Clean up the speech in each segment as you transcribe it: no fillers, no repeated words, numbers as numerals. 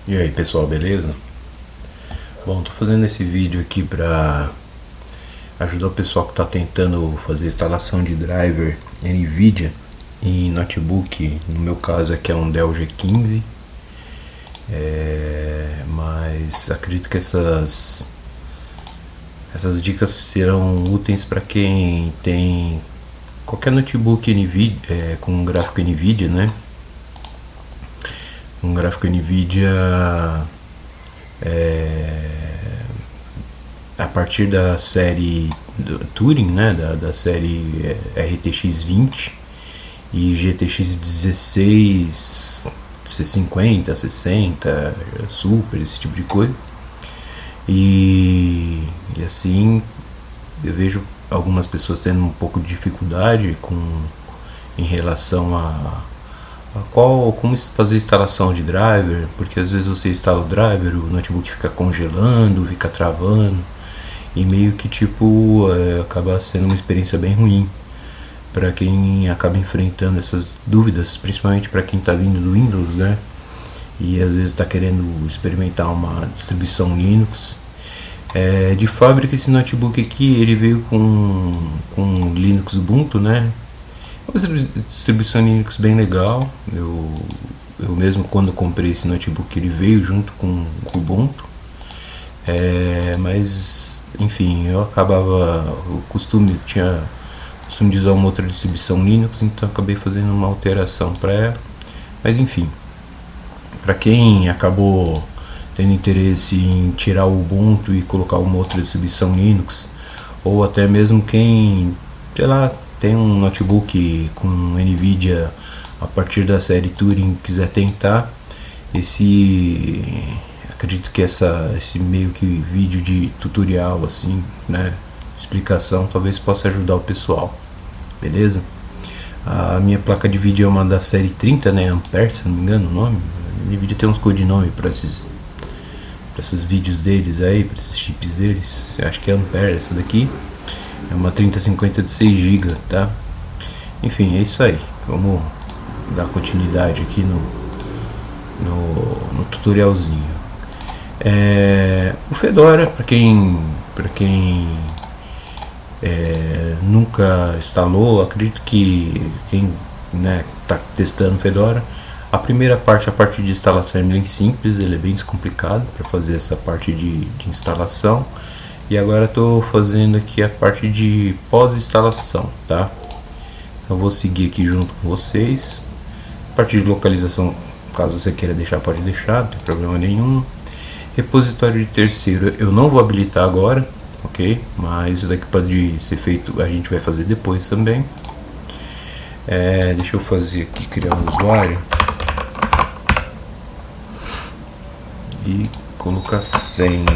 E aí pessoal, beleza? Bom, tô fazendo esse vídeo aqui para ajudar o pessoal que está tentando fazer instalação de driver NVIDIA em notebook. No meu caso aqui é um Dell G15, mas acredito que essas dicas serão úteis para quem tem qualquer notebook NVIDIA, com gráfico NVIDIA, né? Um gráfico NVIDIA a partir da série Turing, né, da série RTX 20 e GTX 16, C50, 60, Super, esse tipo de coisa. E assim eu vejo algumas pessoas tendo um pouco de dificuldade em relação a como fazer instalação de driver, porque às vezes você instala o driver, o notebook fica congelando, fica travando, e meio que tipo acaba sendo uma experiência bem ruim para quem acaba enfrentando essas dúvidas, principalmente para quem está vindo do Windows, né? E às vezes está querendo experimentar uma distribuição Linux. De fábrica, esse notebook aqui ele veio com Linux Ubuntu, né? É uma distribuição Linux bem legal. Eu mesmo, quando comprei esse notebook, ele veio junto com o Ubuntu. Mas enfim, tinha costume de usar uma outra distribuição Linux, então acabei fazendo uma alteração para ela. Mas enfim, para quem acabou tendo interesse em tirar o Ubuntu e colocar uma outra distribuição Linux, ou até mesmo quem, sei lá, tem um notebook com NVIDIA a partir da série Turing, quiser tentar, acredito que esse meio que vídeo de tutorial, assim, né, explicação, talvez possa ajudar o pessoal, beleza? A minha placa de vídeo é uma da série 30, né, Ampere, se não me engano o nome. A NVIDIA tem uns codinomes para esses vídeos deles aí, para esses chips deles. Eu acho que é Ampere essa daqui. É uma 3050 de 6 GB, tá? Enfim, é isso aí. Vamos dar continuidade aqui no tutorialzinho. O Fedora, para quem nunca instalou, acredito que quem está testando Fedora, a primeira parte, a parte de instalação é bem simples, ele é bem descomplicado para fazer essa parte de instalação. E agora estou fazendo aqui a parte de pós-instalação, tá? Então vou seguir aqui junto com vocês. A parte de localização, caso você queira deixar, pode deixar, não tem problema nenhum. Repositório de terceiro eu não vou habilitar agora, ok? Mas isso daqui pode ser feito, a gente vai fazer depois também. Deixa eu fazer aqui, criar um usuário e colocar senha.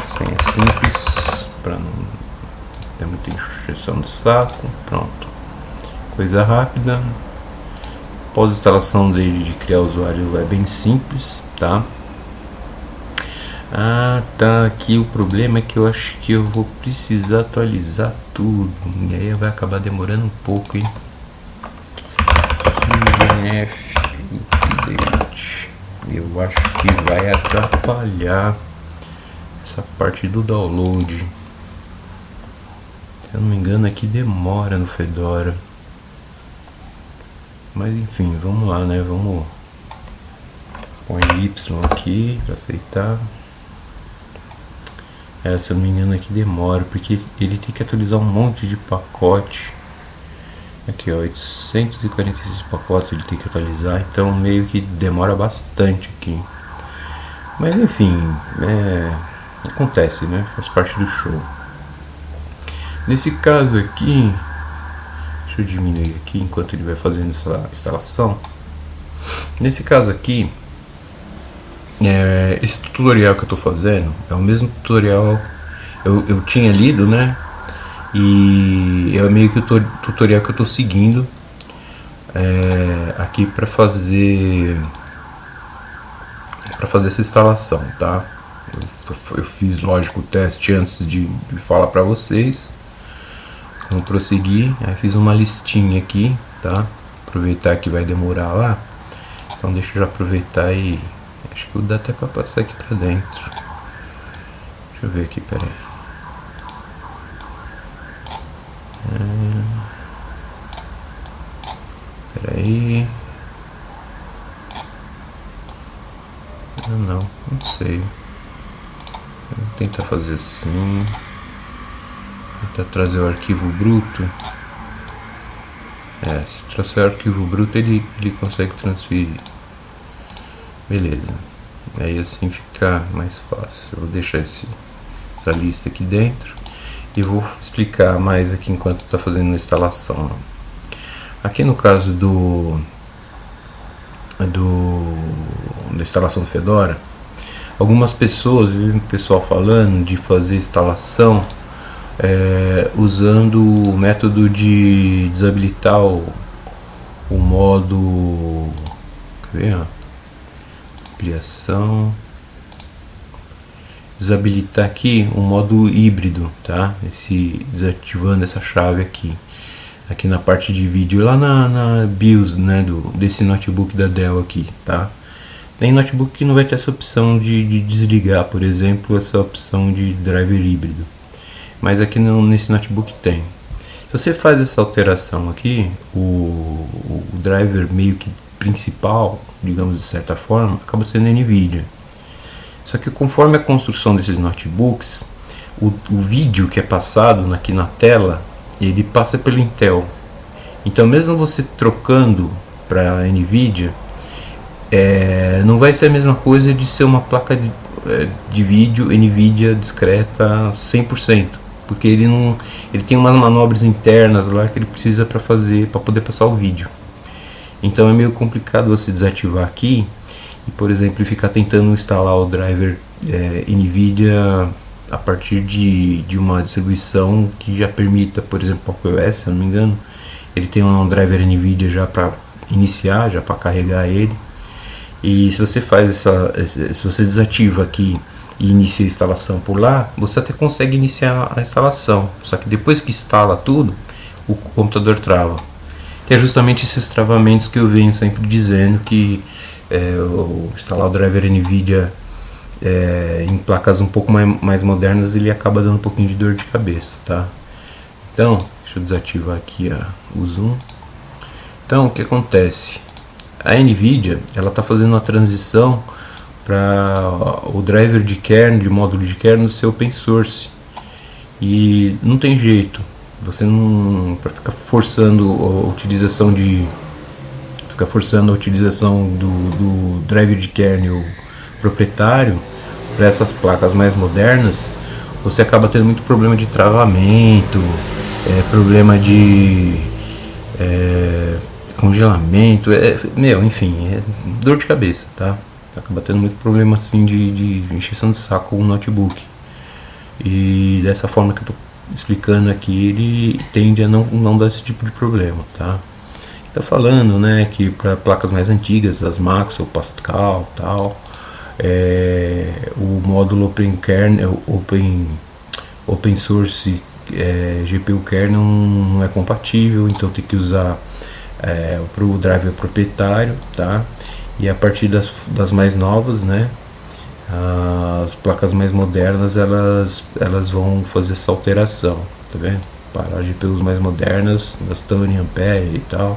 Senha simples, para não ter muita encheção de saco. Pronto, coisa rápida. Pós-instalação dele de criar o usuário é bem simples, tá? Tá, aqui o problema é que eu acho que eu vou precisar atualizar tudo, e aí vai acabar demorando um pouco, hein? DNF Update, eu acho que vai atrapalhar essa parte do download. Se eu não me engano, aqui demora no Fedora. Mas enfim, vamos lá, né? Vamos põe Y aqui para aceitar. Se eu não me engano, aqui demora porque ele tem que atualizar um monte de pacote. Aqui, ó, 846 pacotes ele tem que atualizar, então meio que demora bastante aqui. Mas enfim, acontece, né? Faz parte do show. Nesse caso aqui, deixa eu diminuir aqui enquanto ele vai fazendo essa instalação. Nesse caso aqui, esse tutorial que eu estou fazendo é o mesmo tutorial eu tinha lido, né? E é meio que o tutorial que eu estou seguindo aqui para fazer essa instalação, tá? Eu fiz, lógico, o teste antes de falar para vocês. Vamos prosseguir. Aí fiz uma listinha aqui, tá? Aproveitar que vai demorar lá. Então deixa eu já aproveitar e acho que dá até para passar aqui para dentro. Deixa eu ver aqui, peraí. Peraí. Não sei. Vou tentar fazer assim. Tentar trazer o arquivo bruto. Se trouxer o arquivo bruto ele consegue transferir. Beleza. Aí assim fica mais fácil. Eu vou deixar essa lista aqui dentro e vou explicar mais aqui enquanto está fazendo a instalação. Aqui no caso da instalação do Fedora, algumas pessoas, o pessoal falando de fazer instalação usando o método de desabilitar o modo, quer ver, ampliação, desabilitar aqui o modo híbrido, tá? Desativando essa chave aqui na parte de vídeo, lá na BIOS, né, desse notebook da Dell aqui, tá? Tem notebook que não vai ter essa opção de desligar, por exemplo, essa opção de driver híbrido, mas aqui nesse notebook tem. Se você faz essa alteração aqui, o driver meio que principal, digamos de certa forma, acaba sendo NVIDIA. Só que conforme a construção desses notebooks, o vídeo que é passado aqui na tela, ele passa pelo Intel. Então mesmo você trocando para NVIDIA, não vai ser a mesma coisa de ser uma placa de vídeo NVIDIA discreta 100%, porque ele tem umas manobras internas lá que ele precisa para poder passar o vídeo. Então é meio complicado você desativar aqui e, por exemplo, ficar tentando instalar o driver NVIDIA a partir de uma distribuição que já permita, por exemplo, Pop! OS, se eu não me engano, ele tem um driver NVIDIA já para iniciar, já para carregar ele. E se você se você desativa aqui e inicia a instalação por lá, você até consegue iniciar a instalação, só que depois que instala tudo, o computador trava. Que é justamente esses travamentos que eu venho sempre dizendo, que instalar o driver NVIDIA em placas um pouco mais modernas, ele acaba dando um pouquinho de dor de cabeça, tá? Então, deixa eu desativar aqui o zoom. Então, o que acontece? A NVIDIA, ela está fazendo uma transição para o driver de kernel, de módulo de kernel ser open source. E não tem jeito. Você não, para ficar forçando a utilização do driver de kernel proprietário para essas placas mais modernas, você acaba tendo muito problema de travamento, problema de congelamento, enfim, dor de cabeça, tá? Acaba tendo muito problema assim de encheção de saco com o notebook. E dessa forma que eu tô explicando aqui, ele tende a não dar esse tipo de problema, tá? Tá falando, né, que para placas mais antigas, as Maxwell, Pascal, tal, o módulo open source GPU kernel não é compatível, então tem que usar para o driver proprietário, tá? E a partir das mais novas, né, as placas mais modernas, elas vão fazer essa alteração, tá vendo? Para GPUs mais modernas, das Tony, Ampere e tal,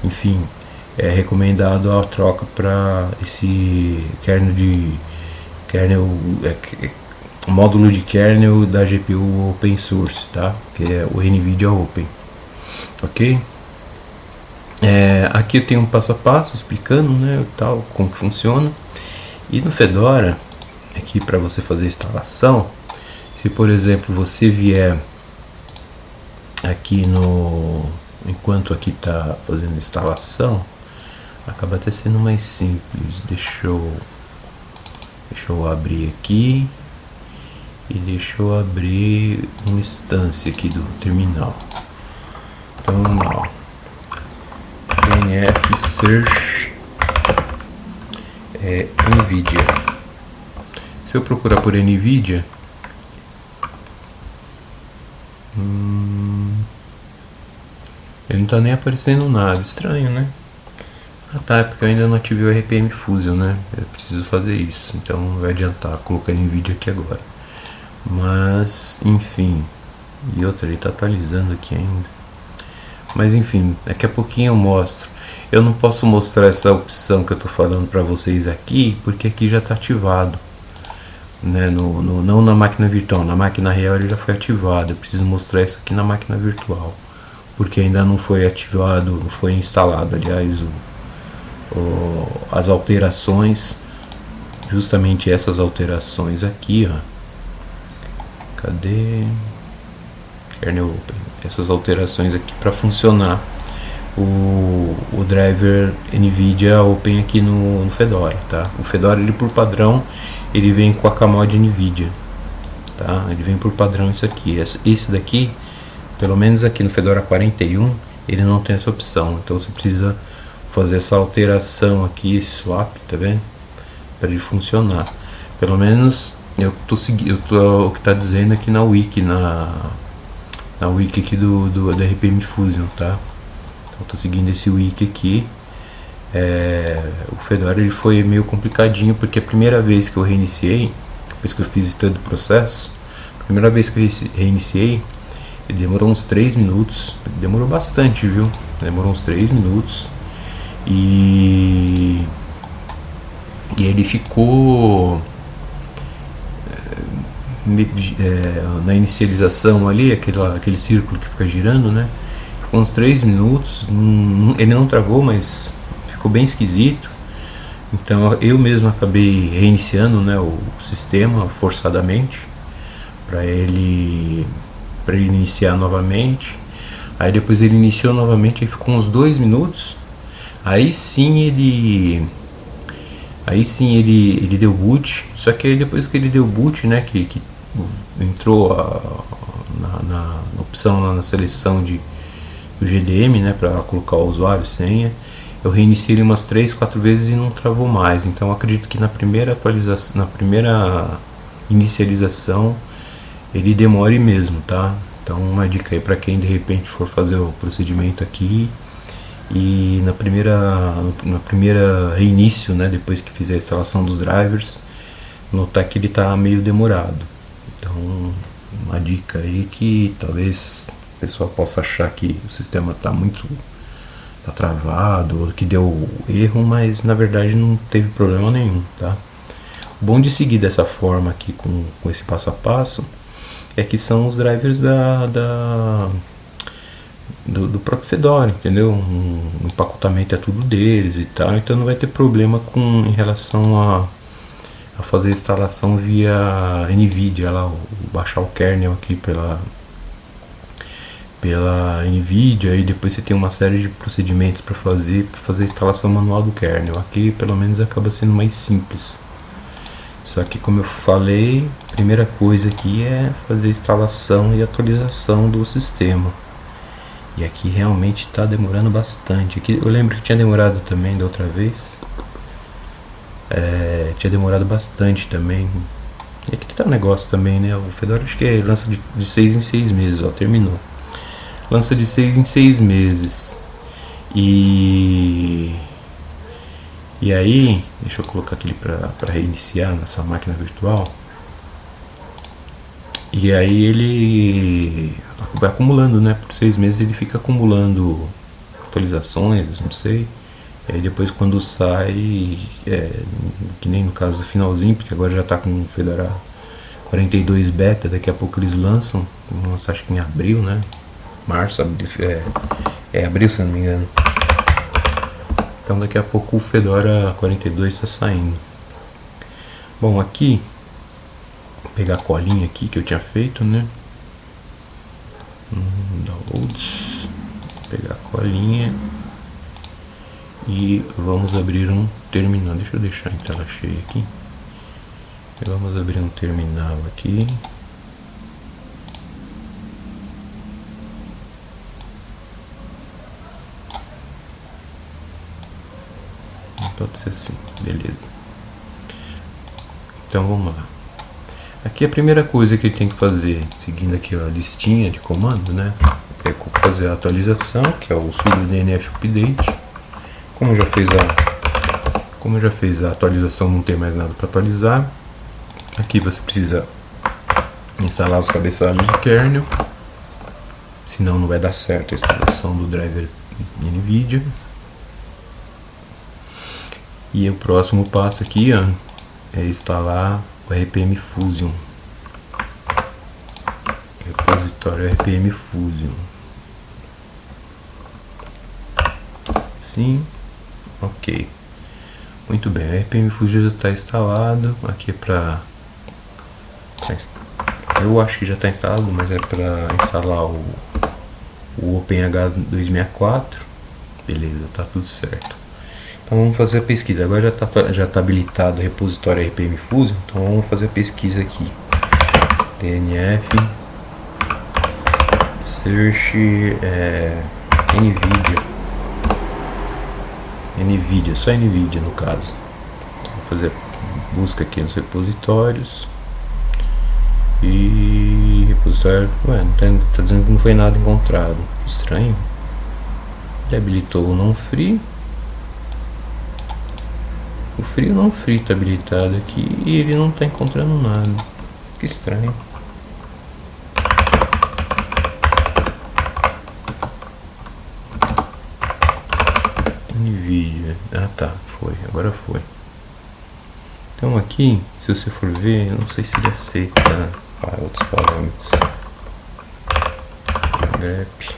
enfim, é recomendado a troca para esse módulo de kernel da GPU open source, tá? Que é o NVIDIA Open, ok? Aqui eu tenho um passo a passo explicando, né, tal, como que funciona. E no Fedora, aqui para você fazer a instalação, se por exemplo você vier aqui enquanto aqui está fazendo a instalação, acaba até sendo mais simples. Deixa eu abrir aqui e deixa eu abrir uma instância aqui do terminal. Então vamos lá, nf search NVIDIA. Se eu procurar por NVIDIA, ele não está nem aparecendo nada. Estranho, né? Ah tá, é porque eu ainda não ativei o RPM Fusion, né? Eu preciso fazer isso, então não vai adiantar colocar em vídeo aqui agora. Mas, enfim. E outra, ele tá atualizando aqui ainda. Mas enfim, daqui a pouquinho eu mostro. Eu não posso mostrar essa opção que eu tô falando para vocês aqui, porque aqui já está ativado, né? Não na máquina virtual, na máquina real ele já foi ativado. Eu preciso mostrar isso aqui na máquina virtual, porque ainda não foi ativado, não foi instalado, aliás, as alterações, justamente essas alterações aqui, ó. Cadê? Kernel Open. Essas alterações aqui para funcionar o driver NVIDIA Open aqui no Fedora, tá? O Fedora, ele por padrão, ele vem com a Camod NVIDIA, tá? Ele vem por padrão isso aqui. Esse daqui, pelo menos aqui no Fedora 41, ele não tem essa opção. Então você precisa fazer essa alteração aqui, swap, tá vendo? Para ele funcionar. Pelo menos eu tô seguindo o que tá dizendo aqui na wiki, na wiki aqui do RPM Fusion, tá? Então tô seguindo esse wiki aqui. O Fedora, ele foi meio complicadinho, porque a primeira vez que eu reiniciei, depois que eu fiz todo o processo, a primeira vez que eu reiniciei, ele demorou uns 3 minutos, demorou bastante, viu? Demorou uns 3 minutos e ele ficou na inicialização ali, aquele círculo que fica girando, né? Ficou uns 3 minutos, ele não travou, mas ficou bem esquisito. Então eu mesmo acabei reiniciando, né, o sistema forçadamente para ele iniciar novamente. Aí depois ele iniciou novamente, aí ficou uns 2 minutos. Aí sim ele deu boot. Só que aí depois que ele deu boot, né, que entrou na opção lá na seleção do GDM, né, para colocar o usuário e senha, eu reiniciei ele umas 3, 4 vezes e não travou mais. Então eu acredito que na primeira atualização, na primeira inicialização, ele demore mesmo, tá? Então uma dica aí para quem de repente for fazer o procedimento aqui e na primeira reinício, né, depois que fizer a instalação dos drivers, notar que ele está meio demorado. Então uma dica aí que talvez o pessoal possa achar que o sistema está travado ou que deu erro, mas na verdade não teve problema nenhum, tá? O bom de seguir dessa forma aqui com esse passo a passo é que são os drivers do próprio Fedora, entendeu? O empacotamento é tudo deles e tal, então não vai ter problema em relação a fazer a instalação via NVIDIA, lá, baixar o kernel aqui pela NVIDIA, e depois você tem uma série de procedimentos para fazer a instalação manual do kernel. Aqui pelo menos acaba sendo mais simples. Só que, como eu falei, a primeira coisa aqui é fazer a instalação e atualização do sistema. E aqui realmente está demorando bastante. Aqui, eu lembro que tinha demorado também da outra vez. Tinha demorado bastante também. E aqui está o negócio também, né? O Fedora acho que lança de 6 em 6 meses, ó, terminou. Lança de 6 em 6 meses. E aí, deixa eu colocar aquele para reiniciar nessa máquina virtual. E aí ele vai acumulando, né? Por 6 meses ele fica acumulando atualizações, não sei. E aí depois quando sai, que nem no caso do finalzinho, porque agora já está com o Fedora 42 beta, daqui a pouco eles lançam, vão lançar acho que em abril, né? Março, abril, abril se eu não me engano. Então daqui a pouco o Fedora 42 está saindo. Bom, aqui vou pegar a colinha aqui que eu tinha feito, né? Downloads, pegar a colinha e vamos abrir um terminal. Deixa eu deixar em tela cheia aqui. E vamos abrir um terminal aqui. Pode ser assim, beleza. Então vamos lá. Aqui a primeira coisa que tem que fazer, seguindo aqui a listinha de comando, né, é fazer a atualização, que é o sudo dnf update. Como já fez a atualização, não tem mais nada para atualizar. Aqui você precisa instalar os cabeçalhos de kernel, senão não vai dar certo a instalação do driver NVIDIA. E o próximo passo aqui, ó, é instalar o RPM Fusion, repositório RPM Fusion. Sim, ok, muito bem, o RPM Fusion já está instalado. Aqui é para, eu acho que já está instalado, mas é para instalar o OpenH264. Beleza, tá tudo certo. Então vamos fazer a pesquisa. Agora já tá habilitado o repositório RPM Fusion. Então vamos fazer a pesquisa aqui. DNF search NVIDIA, só NVIDIA no caso. Vou fazer busca aqui nos repositórios. E repositório, tá dizendo que não foi nada encontrado. Estranho. Ele habilitou o não free. O free ou não free tá habilitado aqui e ele não tá encontrando nada. Que estranho. NVIDIA. Ah tá, foi, agora foi. Então aqui, se você for ver, eu não sei se ele aceita para outros parâmetros. grep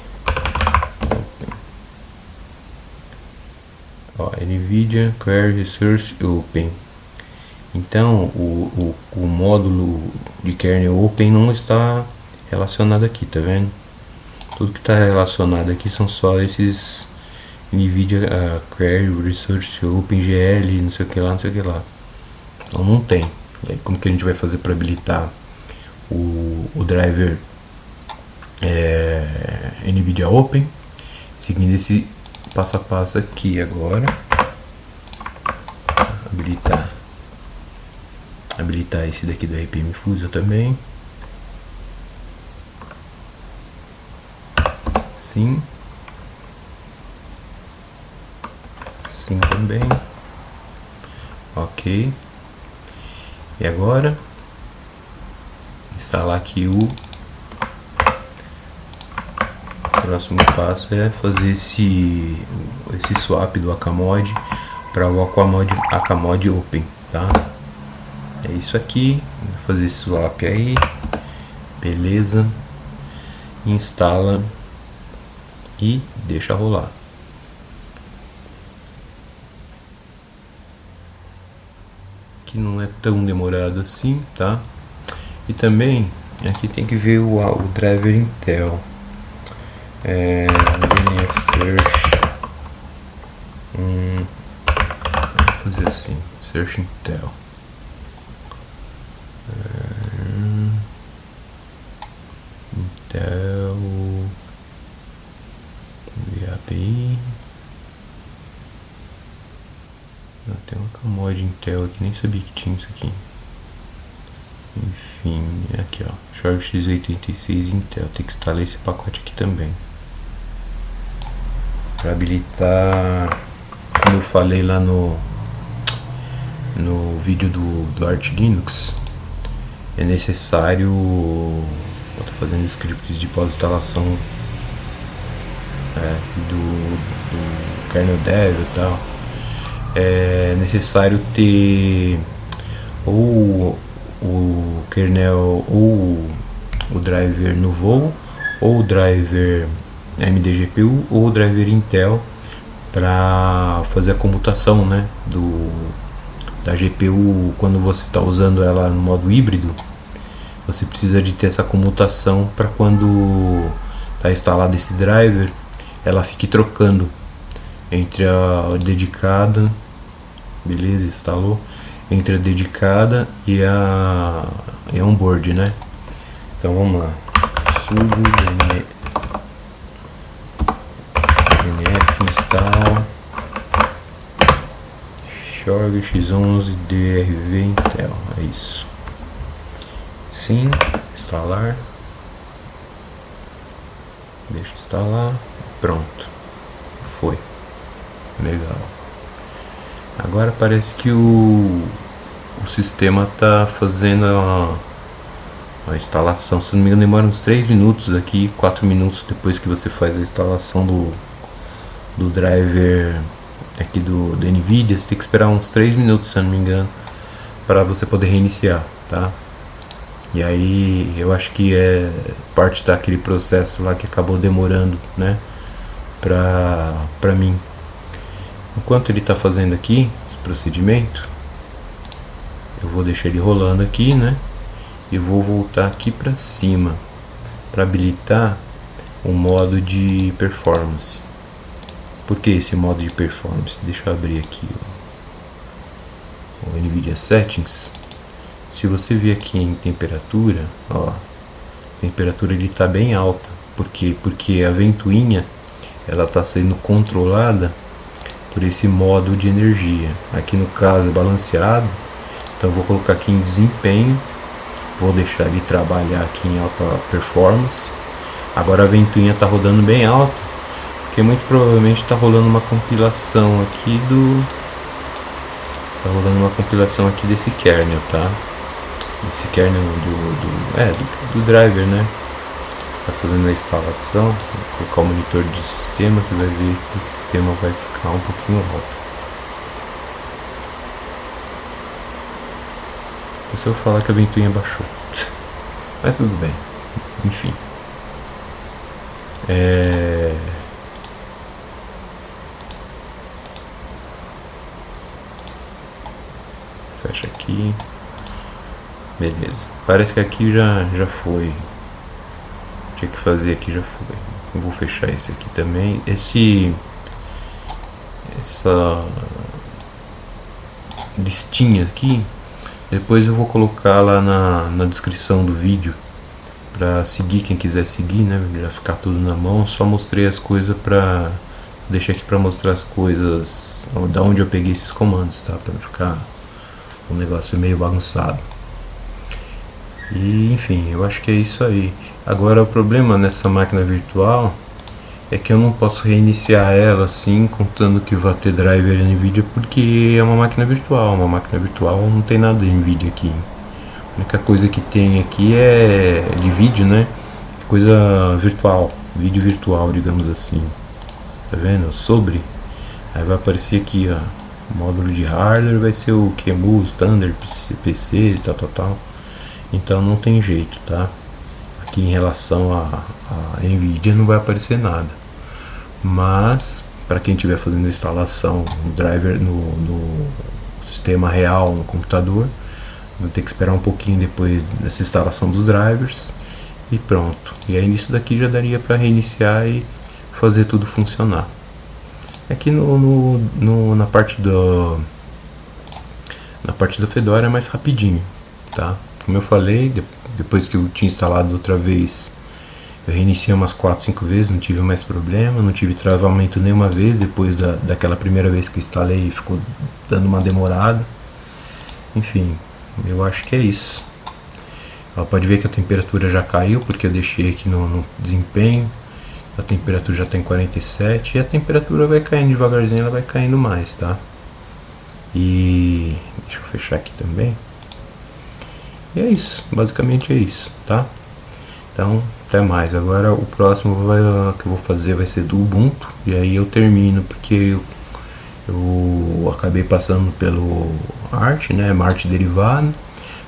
ó, NVIDIA Query Source Open. Então o módulo de kernel Open não está relacionado aqui, tá vendo? Tudo que está relacionado aqui são só esses NVIDIA Query Resource Open GL, não sei o que lá, não sei o que lá. Então não tem. E aí, como que a gente vai fazer para habilitar o driver NVIDIA Open? Seguindo esse passo a passo aqui agora. Habilitar esse daqui do RPM Fusion também. Sim. Sim também. Ok. E agora instalar aqui o próximo passo é fazer esse swap do Akamod para o Akamod Open, tá? É isso aqui, vou fazer esse swap aí, beleza, instala e deixa rolar. Que não é tão demorado assim, tá? E também aqui tem que ver o driver Intel. DNF search. Vou fazer assim, search Intel. Intel API. Tem uma Akamod Intel aqui, nem sabia que tinha isso aqui. Enfim, aqui ó, Short x86 Intel, tem que instalar esse pacote aqui também. Para habilitar, como eu falei lá no vídeo do Arch Linux, é necessário, eu tô fazendo scripts de pós-instalação do kernel dev e tal. É necessário ter ou o kernel ou o driver no voo, ou o driver AMD-GPU, ou o driver Intel para fazer a comutação, né, da GPU. Quando você está usando ela no modo híbrido, você precisa de ter essa comutação para quando está instalado esse driver, ela fique trocando entre a dedicada, beleza, instalou, entre a dedicada e a onboard, né? Então vamos lá, sudo dnf install Shorg x11 drv Intel, é isso. Sim, instalar, deixa instalar, pronto, foi, legal. Agora parece que o sistema está fazendo a instalação. Se não me engano, demora uns 3 minutos aqui, 4 minutos depois que você faz a instalação do driver aqui do NVIDIA. Você tem que esperar uns 3 minutos, se eu não me engano, para você poder reiniciar, tá? E aí eu acho que é parte daquele processo lá que acabou demorando, né, pra mim. Enquanto ele está fazendo aqui esse procedimento, eu vou deixar ele rolando aqui, né, e vou voltar aqui para cima para habilitar o modo de performance. Por que esse modo de performance? Deixa eu abrir aqui o NVIDIA Settings. Se você vir aqui em temperatura, ó, a temperatura ele está bem alta. Por quê? Porque a ventoinha ela está sendo controlada por esse modo de energia. Aqui no caso é balanceado, então eu vou colocar aqui em desempenho, vou deixar ele trabalhar aqui em alta performance. Agora a ventoinha está rodando bem alto, porque muito provavelmente está rolando uma compilação aqui desse kernel, tá? Esse kernel do driver, né? Tá fazendo a instalação. Vou colocar o monitor de sistema, você vai ver que o sistema vai ficar um pouquinho alto. Se eu falar que a ventoinha baixou, mas tudo bem, enfim. Fecha aqui. Beleza. Parece que aqui já foi. Tinha que fazer aqui, já foi. Eu vou fechar esse aqui também. Essa listinha aqui, depois eu vou colocar lá na descrição do vídeo para seguir quem quiser seguir, né? Já ficar tudo na mão. Só mostrei as coisas para deixar aqui para mostrar as coisas da onde eu peguei esses comandos, tá? Para não ficar um negócio meio bagunçado. E enfim, eu acho que é isso aí. Agora o problema nessa máquina virtual é que eu não posso reiniciar ela assim, contando que vai ter driver NVIDIA, porque é uma máquina virtual. Uma máquina virtual não tem nada de NVIDIA aqui. A única coisa que tem aqui é de vídeo, né? Coisa virtual, vídeo virtual, digamos assim. Tá vendo? Sobre. Aí vai aparecer aqui, ó. O módulo de hardware vai ser o QEMU, Standard, PC, tal. Então não tem jeito, tá? Aqui em relação a NVIDIA não vai aparecer nada. Mas para quem estiver fazendo a instalação no driver no sistema real no computador, vai ter que esperar um pouquinho depois dessa instalação dos drivers e pronto. E aí nisso daqui já daria para reiniciar e fazer tudo funcionar. Aqui na parte do Fedora é mais rapidinho, tá? Como eu falei, depois que eu tinha instalado outra vez, eu reiniciei umas 4, 5 vezes, não tive mais problema, não tive travamento nenhuma vez, depois daquela primeira vez que eu instalei ficou dando uma demorada. Enfim, eu acho que é isso. Ela pode ver que a temperatura já caiu, porque eu deixei aqui no desempenho, a temperatura já está em 47 e a temperatura vai caindo devagarzinho, ela vai caindo mais, tá? E deixa eu fechar aqui também. E é isso, basicamente é isso, tá? Então, até mais. Agora o próximo que eu vou fazer vai ser do Ubuntu, e aí eu termino, porque eu acabei passando pelo Arch, né, Arch derivado,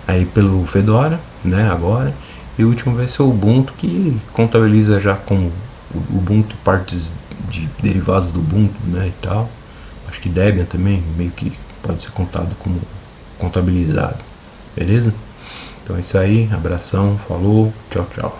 aí pelo Fedora, né, agora, e o último vai ser o Ubuntu, que contabiliza já com o Ubuntu partes de derivados do Ubuntu, né, e tal. Acho que Debian também, meio que pode ser contado como contabilizado, beleza? Então é isso aí, abração, falou, tchau, tchau.